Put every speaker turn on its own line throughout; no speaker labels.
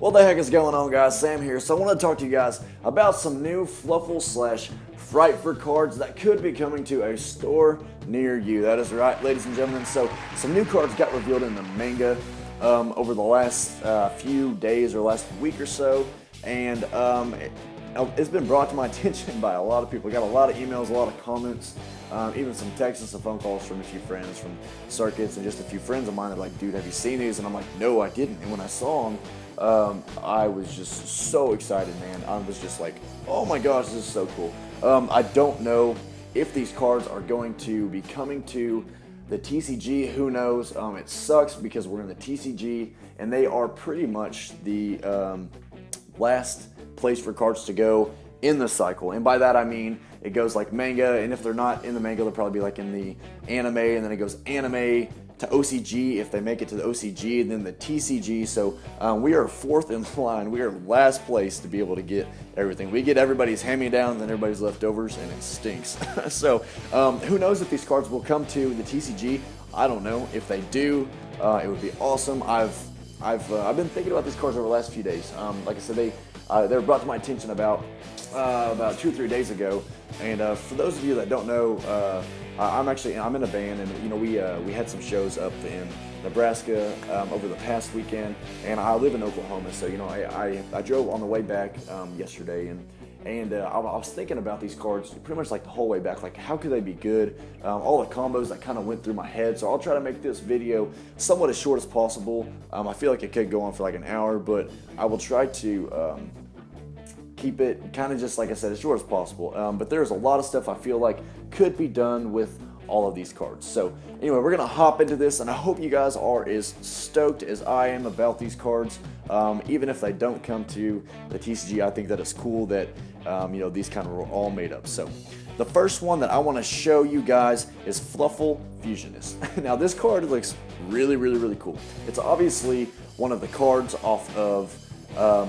What the heck is going on, guys? Sam here. So I want to talk to you guys about some new Fluffal / Frightfur cards that could be coming to a store near you. That is right, ladies and gentlemen. So some new cards got revealed in the manga over the last few days or last week or so, and it's been brought to my attention by a lot of people. I got a lot of emails, a lot of comments, even some texts and some phone calls from a few friends from circuits, and just a few friends of mine that are like, dude, have you seen these? And I'm like, no, I didn't. And when I saw them, I was just so excited, man. I was just like, oh my gosh, this is so cool. I don't know if these cards are going to be coming to the TCG. Who knows? It sucks because we're in the TCG, and they are pretty much the last place for cards to go in the cycle. And by that I mean it goes like manga, and if they're not in the manga, they'll probably be like in the anime, and then it goes anime to OCG if they make it to the OCG, and then the TCG. So we are fourth in line. We are last place to be able to get everything. We get everybody's hand-me-downs and everybody's leftovers, and it stinks. So who knows if these cards will come to the TCG? I don't know. If they do, it would be awesome. I've been thinking about these cards over the last few days. Like I said, they were brought to my attention about 2 or 3 days ago. And for those of you that don't know, I'm in a band, and we had some shows up in Nebraska over the past weekend, and I live in Oklahoma, so I drove on the way back yesterday, and I was thinking about these cards pretty much like the whole way back, like how could they be good? All the combos that kind of went through my head. So I'll try to make this video somewhat as short as possible. I feel like it could go on for like an hour, but I will try to keep it kind of just like I said, as short as possible. But there's a lot of stuff I feel like could be done with all of these cards. So anyway, we're gonna hop into this, and I hope you guys are as stoked as I am about these cards. Even if they don't come to the TCG, I think that it's cool that these kind of were all made up. So the first one that I want to show you guys is Fluffal Fusionist. Now this card looks really, really, really cool. It's obviously one of the cards off of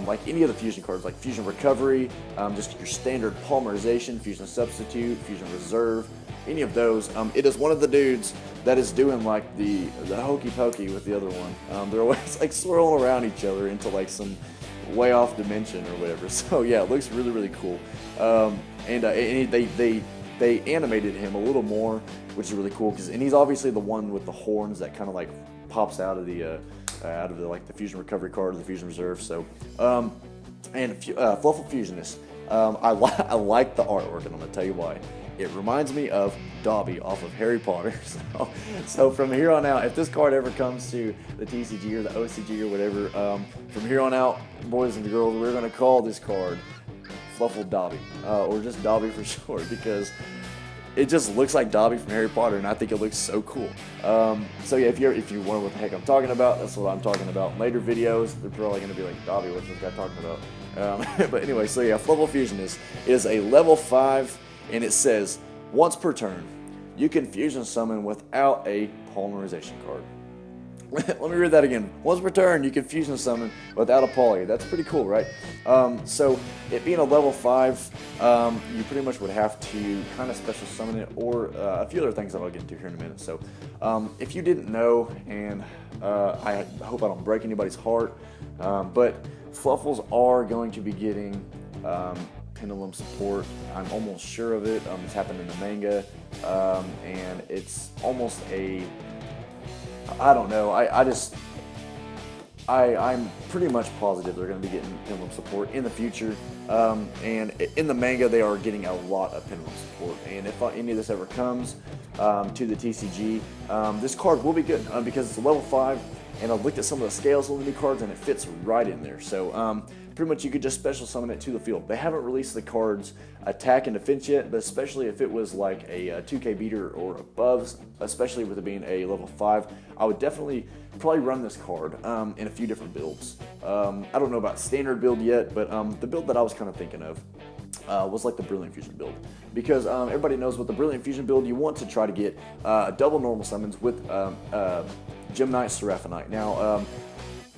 like any of the fusion cards, like Fusion Recovery, just your standard Polymerization, Fusion Substitute, Fusion Reserve, any of those. It is one of the dudes that is doing like the hokey pokey with the other one. They're always like swirling around each other into like some way off dimension or whatever. So yeah, it looks really, really cool. And they animated him a little more, which is really cool, and he's obviously the one with the horns that kind of like pops out of the like the Fusion Recovery card or the Fusion Reserve. So Fluffal Fusionist, I like the artwork, and I'm gonna tell you why. It reminds me of Dobby off of Harry Potter. So from here on out, if this card ever comes to the TCG or the OCG or whatever, from here on out, boys and girls, we're gonna call this card Fluffal Dobby, or just Dobby for short, because it just looks like Dobby from Harry Potter, and I think it looks so cool. So yeah, if you wonder what the heck I'm talking about, that's what I'm talking about. In later videos, they're probably going to be like, Dobby, what's this guy talking about? But anyway, so yeah, Fluffal Fusionist is a level 5, and it says, once per turn, you can fusion summon without a polymerization card. Let me read that again. Once per turn, you can fusion summon without a poly. That's pretty cool, right? So it being a level 5, you pretty much would have to kind of special summon it, or a few other things that I'll get into here in a minute. So if you didn't know, and I hope I don't break anybody's heart, but Fluffals are going to be getting Pendulum support. I'm almost sure of it. It's happened in the manga, and it's almost I don't know. I'm pretty much positive they're going to be getting Pendulum support in the future. And in the manga, they are getting a lot of Pendulum support. And if any of this ever comes to the TCG, this card will be good because it's a level 5. And I've looked at some of the scales of the new cards, and it fits right in there. So pretty much you could just special summon it to the field. They haven't released the card's attack and defense yet, but especially if it was like a 2K beater or above, especially with it being a level 5, I would definitely probably run this card in a few different builds. I don't know about standard build yet, but the build that I was kind of thinking of was like the Brilliant Fusion build, because everybody knows with the Brilliant Fusion build, you want to try to get double normal summons with Gemini Seraphinite. Now,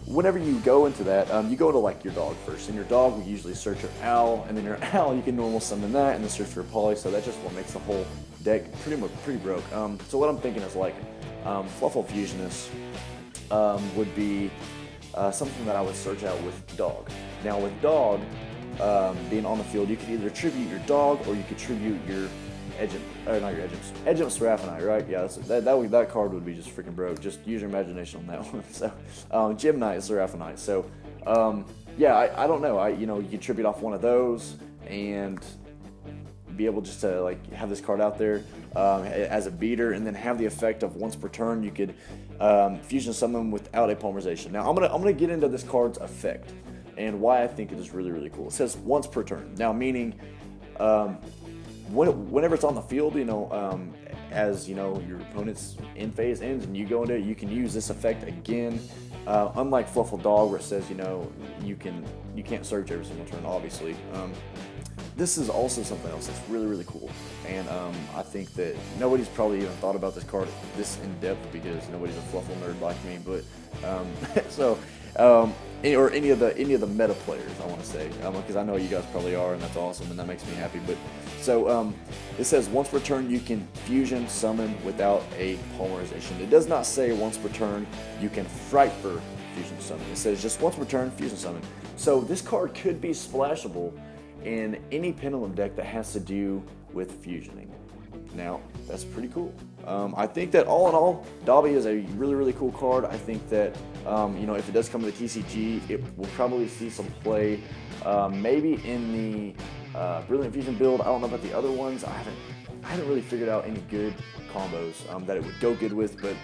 whenever you go into that, you go to like your dog first, and your dog will usually search your owl, and then your owl, you can normal summon that, and then search for your poly, so that's just what makes the whole deck pretty broke. So what I'm thinking is like Fluffal Fusionist would be something that I would search out with dog. Now with dog being on the field, you could either tribute your dog or you could tribute your Edgem Seraphinite, right? Yeah, that card would be just freaking broke. Just use your imagination on that one. So, Gemini Seraphinite. So, yeah, I don't know. You could tribute off one of those and be able just to like have this card out there as a beater, and then have the effect of once per turn you could fusion summon without a polymerization. Now I'm gonna get into this card's effect and why I think it is really, really cool. It says once per turn. Now meaning whenever it's on the field, as your opponent's in phase ends and you go into it, you can use this effect again. Unlike Fluffal Dog, where it says you can't search every single turn, obviously. This is also something else that's really, really cool, and I think that nobody's probably even thought about this card this in depth because nobody's a Fluffal nerd like me. But or any of the meta players, I want to say, because I know you guys probably are, and that's awesome, and that makes me happy. But so it says once per turn you can fusion summon without a polymerization. It does not say once per turn you can Frightfur fusion summon. It says just once per turn fusion summon. So this card could be splashable in any Pendulum deck that has to do with fusioning. Now, that's pretty cool. I think that all in all, Dobby is a really, really cool card. I think that, if it does come to the TCG, it will probably see some play, maybe in the Brilliant Fusion build. I don't know about the other ones. I haven't really figured out any good combos that it would go good with, but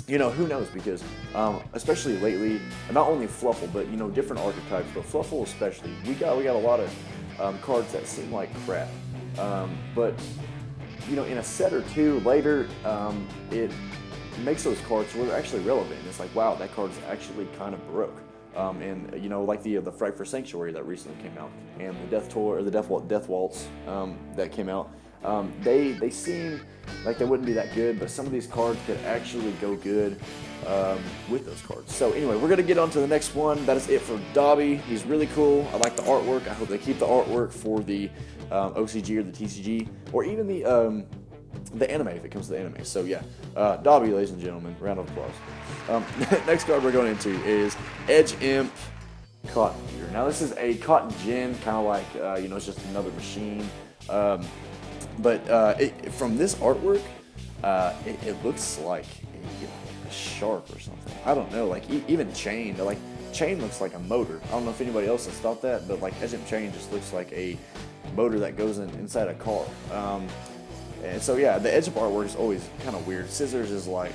who knows, because especially lately, and not only Fluffal, but different archetypes, but Fluffal especially, we got a lot of cards that seem like crap, but in a set or two later, it makes those cards where they're actually relevant. It's like, wow, that card's actually kind of broke. And like the Frightfur Sanctuary that recently came out, and the Death Tour or the Death Waltz that came out. They seem like they wouldn't be that good, but some of these cards could actually go good with those cards. So anyway, we're gonna get on to the next one. That is it for Dobby. He's really cool. I like the artwork. I hope they keep the artwork for the OCG or the TCG, or even the anime if it comes to the anime. So yeah, Dobby, ladies and gentlemen, round of applause. Next card we're going into is Edge Imp Cotton Gear. Now this is a Cotton Gin, kind of like it's just another machine. But from this artwork, it looks like a shark or something. I don't know, like even Chain. Like Chain looks like a motor. I don't know if anybody else has thought that, but like Edge Imp Chain just looks like a motor that goes inside a car. And so yeah, the Edge Imp artwork is always kind of weird. Scissors is like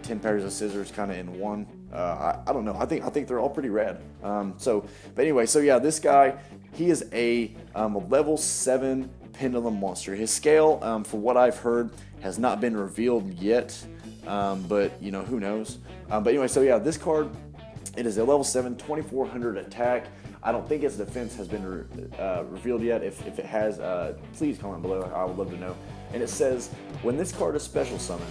10 pairs of scissors kind of in one. I don't know. I think they're all pretty rad. But anyway, so yeah, this guy, he is a level 7 Pendulum monster. His scale, for what I've heard, has not been revealed yet, but who knows. But anyway, so yeah, this card, it is a level 7, 2400 attack. I don't think its defense has been revealed yet. If it has, please comment below. I would love to know. And it says, when this card is special summoned,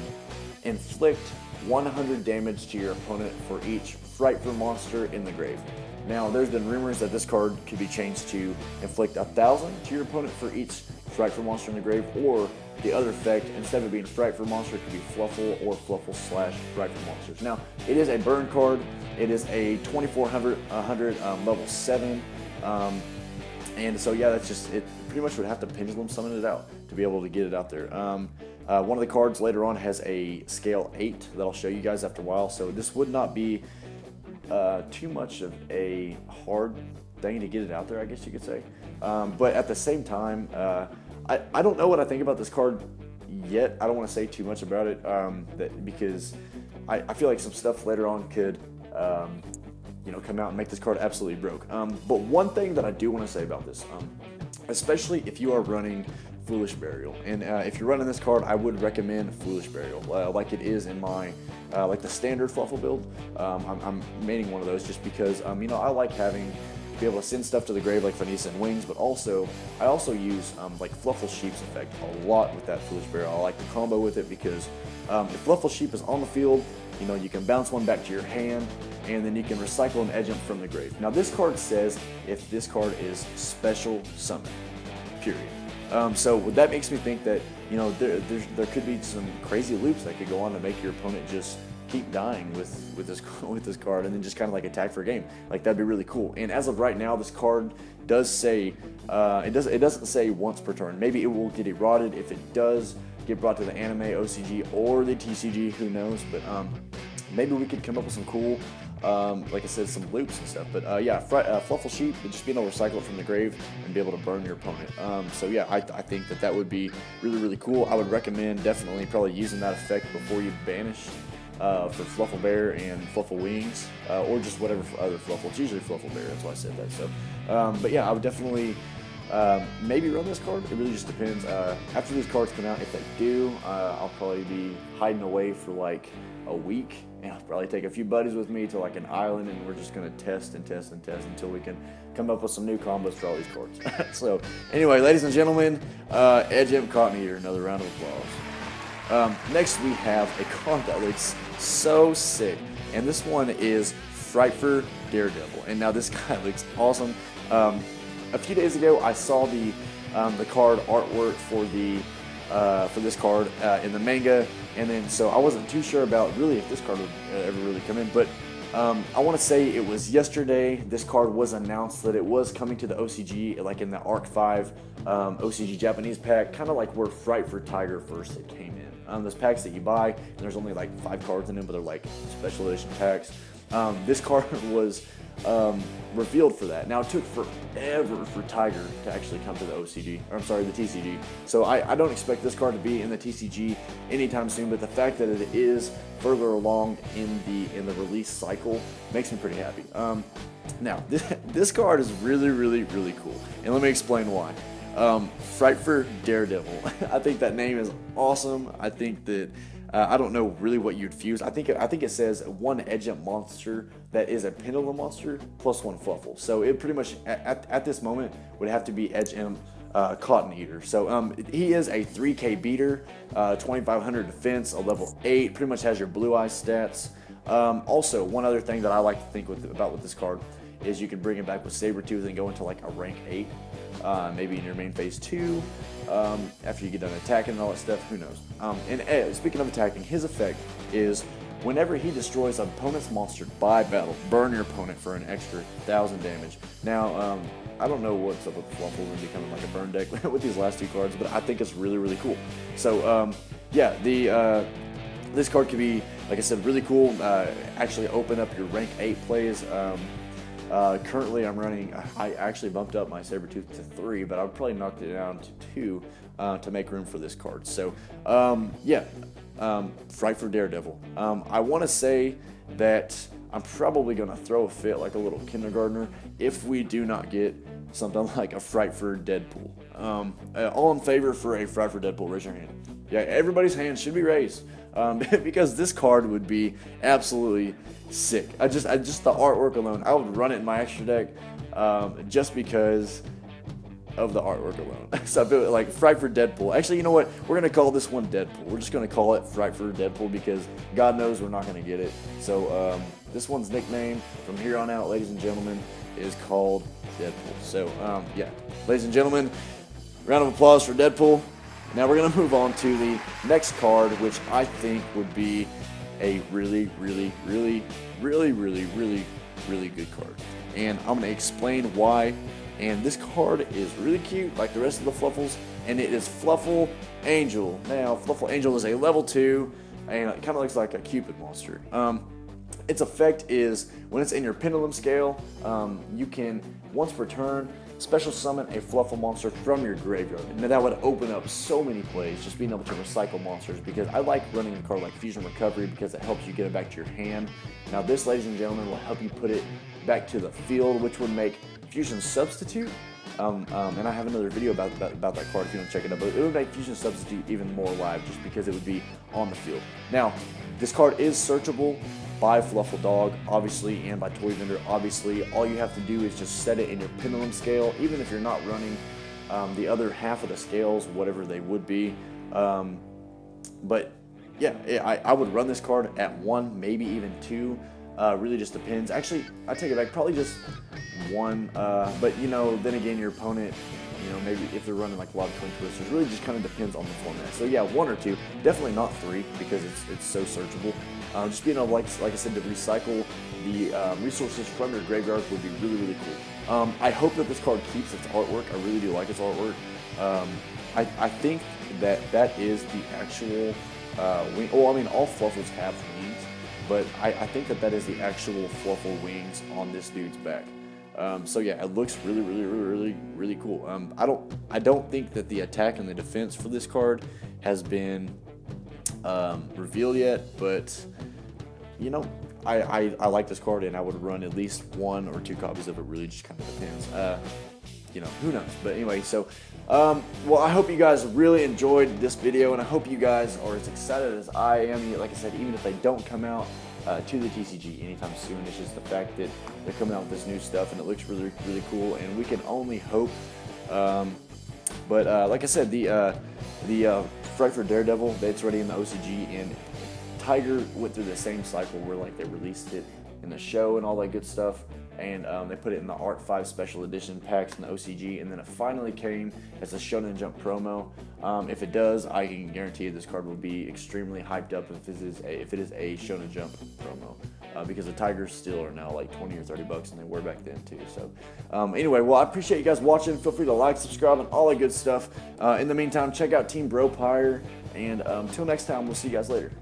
inflict 100 damage to your opponent for each Frightfur monster in the grave. Now, there's been rumors that this card could be changed to inflict 1,000 to your opponent for each Frightfur monster in the grave, or the other effect, instead of being Frightfur monster, it could be Fluffal or Fluffal / Frightfur monsters. Now, it is a burn card. It is a 2400 level 7, and so yeah, that's just it. Pretty much would have to pendulum summon it out to be able to get it out there. One of the cards later on has a scale 8 that I'll show you guys after a while, so this would not be too much of a hard thing to get it out there, I guess you could say. But at the same time, I don't know what I think about this card yet. I don't want to say too much about it because I feel like some stuff later on could come out and make this card absolutely broke. But one thing that I do want to say about this, especially if you are running Foolish Burial, and if you're running this card, I would recommend Foolish Burial, like it is in my like the standard Fluffal build. I'm maining one of those just because I like having to be able to send stuff to the grave like Vanessa and Wings, but also I also use like Fluffal Sheep's effect a lot with that Foolish Burial. I like the combo with it because if Fluffal Sheep is on the field, you can bounce one back to your hand, and then you can recycle an Edge Imp from the grave. Now this card says if this card is special summon, period. So that makes me think that there could be some crazy loops that could go on to make your opponent just keep dying with this with this card, and then just kind of like attack for a game. Like, that'd be really cool. And as of right now, this card does say it doesn't say once per turn. Maybe it will get eroded. If it does get brought to the anime, OCG, or the TCG, who knows? But maybe we could come up with some cool, like I said, some loops and stuff. But yeah, Fluffal Sheep, just being able to recycle it from the grave and be able to burn your opponent. So yeah, I think that would be really, really cool. I would recommend definitely probably using that effect before you banish for Fluffal Bear and Fluffal Wings, or just whatever other Fluffal. It's usually Fluffal Bear, that's why I said that. So, but yeah, I would definitely maybe run this card. It really just depends. After these cards come out, if they do, I'll probably be hiding away for like a week, and I'll probably take a few buddies with me to like an island, and we're just gonna test and test and test until we can come up with some new combos for all these cards. So anyway, ladies and gentlemen, Edge Imp Cotton Eater, another round of applause. Next we have a card that looks so sick, and this one is Frightfur Daredevil, and now this guy looks awesome. A few days ago, I saw the card artwork for this card in the manga, and then so I wasn't too sure about really if this card would ever really come in. But I want to say it was yesterday. This card was announced that it was coming to the OCG, like in the Arc 5 OCG Japanese pack, kind of like where Frightfur Tiger first it came in. Those packs that you buy, and there's only like 5 cards in them, but they're like special edition packs. This card was revealed for that. Now, it took forever for Tiger to actually come to the OCG, or I'm sorry, the TCG. So I don't expect this card to be in the TCG anytime soon, but the fact that it is further along in the release cycle makes me pretty happy. Now, this card is really, really, really cool, and let me explain why. Frightfur Daredevil. I think that name is awesome. I think that I don't know really what you'd fuse. I think it says one Edge Imp monster that is a Pendulum monster plus 1 Fluffal. So it pretty much at this moment would have to be Edge Imp Cotton Eater. So he is a 3K beater, 2500 defense, a level 8. Pretty much has your Blue Eyes stats. Also, one other thing that I like to think about with this card is you can bring it back with Sabretooth and go into like a rank 8. Maybe in your main phase 2, after you get done attacking and all that stuff, who knows. And speaking of attacking, his effect is whenever he destroys an opponent's monster by battle, burn your opponent for an extra 1000 damage. Now, I don't know what's up with Fluffal and becoming like a burn deck with these last 2 cards, but I think it's really, really cool. So, yeah, this card could be, like I said, really cool. Actually open up your rank 8 plays. Currently, I'm running. I actually bumped up my Sabretooth to 3, but I would probably knocked it down to 2 to make room for this card. So, yeah, Frightfur Daredevil. I want to say that I'm probably going to throw a fit like a little kindergartner if we do not get something like a Frightfur Deadpool. All in favor for a Frightfur Deadpool, raise your hand. Yeah, everybody's hand should be raised. Because this card would be absolutely sick. I just the artwork alone, I would run it in my extra deck, just because of the artwork alone. So I feel like Frightfur Deadpool. Actually, you know what? We're gonna call this one Deadpool. We're just gonna call it Frightfur Deadpool because God knows we're not gonna get it. So this one's nickname from here on out, ladies and gentlemen, is called Deadpool. So yeah, ladies and gentlemen, round of applause for Deadpool. Now we're going to move on to the next card, which I think would be a really, really, really, really, really, really, really good card. And I'm going to explain why. And this card is really cute, like the rest of the Fluffals, and it is Fluffal Angel. Now, Fluffal Angel is a level 2, and it kind of looks like a Cupid monster. Its effect is, when it's in your Pendulum scale, you can, once per turn, special summon a Fluffal monster from your graveyard. And that would open up so many plays, just being able to recycle monsters, because I like running a card like Fusion Recovery because it helps you get it back to your hand. Now this, ladies and gentlemen, will help you put it back to the field, which would make Fusion Substitute, and I have another video about that card if you want to check it out, but it would make Fusion Substitute even more live just because it would be on the field. Now, this card is searchable by Fluffal Dog, obviously, and by Toy Vendor, obviously. All you have to do is just set it in your Pendulum scale, even if you're not running the other half of the scales, whatever they would be. But yeah, I would run this card at 1, maybe even 2. Really just depends. Actually, I take it back, probably just 1. But you know, then again, your opponent, you know, maybe if they're running like a lot of Twin Twisters, really just kind of depends on the format. So yeah, 1 or 2, definitely not 3 because it's so searchable. Just being able, like I said, to recycle the resources from your graveyard would be really, really cool. I hope that this card keeps its artwork. I really do like its artwork. I think that is the actual wing. Well, I mean, all Fluffals have wings, but I think that is the actual Fluffal wings on this dude's back. So yeah, it looks really cool. I don't think that the attack and the defense for this card has been revealed yet, but you know, I like this card, and I would run at least 1 or 2 copies of it. Really just kind of depends. You know, who knows? But anyway, so well, I hope you guys really enjoyed this video, and I hope you guys are as excited as I am. Like I said, even if they don't come out to the TCG anytime soon, it's just the fact that they're coming out with this new stuff, and it looks really cool, and we can only hope. But like I said, the Frightfur Daredevil, that's already in the OCG, and Tiger went through the same cycle where like they released it in the show and all that good stuff, and they put it in the Art 5 Special Edition packs in the OCG, and then it finally came as a Shonen Jump promo. If it does, I can guarantee this card will be extremely hyped up if it is a Shonen Jump promo, because the Tigers still are now like 20 or 30 bucks, and they were back then too. So anyway, well, I appreciate you guys watching. Feel free to like, subscribe, and all that good stuff. In the meantime, check out Team Bro Pyre, and until next time, we'll see you guys later.